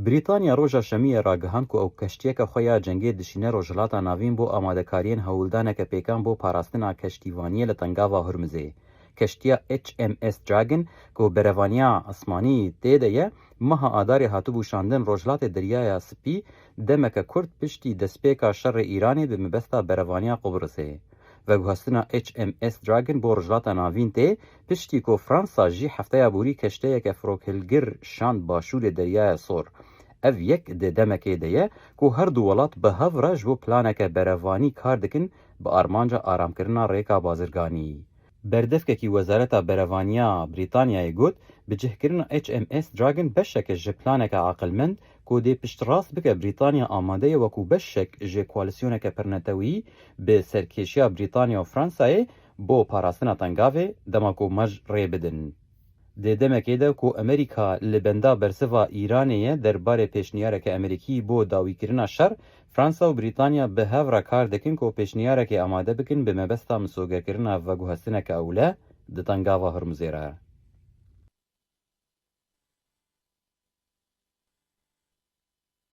بریتانیا روژا شەمیە ڕاگەهاند کو ئەو کەشتیەکە خۆیان جەنگێ دشینە ڕۆژهەڵاتە ناوین بۆ ئامادەکاریên هەوڵدانێکە پێکان بۆ پاراستنا کەشتیوانیە لە تەنگاوا هورمزê. کەشتیە HMS Dragon کو بەرەڤانیا ئەسمانی تێدەیە مەها ئاdarê هاتبوو شاندن ڕۆژهەڵاتê Deryaya Spî demeke Kurd piştî destpêka şerê Îranê bi mebesta berevaniya Qubrisê. Veguhestina HMS Dragon bo rojhilata navîn tê piştî ku Fransa jî hefteya borî keşteyeke firokhilgir şand başûrê Deryaya Sor. Ev yek di demekê de ye ku her du welat bi hev re ji bo planeke berevanî kar dikin bi armanca aramkirina rêka bazirganî. Berdevkekî Wezareta Berevaniya Brîtanyayê got bi cihkirina HMS Dragon beşeke ji planeke aqilmend ku dê piştrast bike Brîtanya amade ye wekû beşek ji koalîsyoneke pirnetewî bi serkêşiya Brîtanya û Fransayê bo parastina tengavê dema ku mej rê bidin. Dê demekê de ku Amerîka li benda bersiva Îranê ye derbarê pêşniyareke Amerîkî bo dawîkirina şer, Fransa û Brîtanya bi hev re kar dikin ku pêşniyarekê amade bikin bi mebesta misogerkirina veguhestineke ewle di tengava Hormuzê re.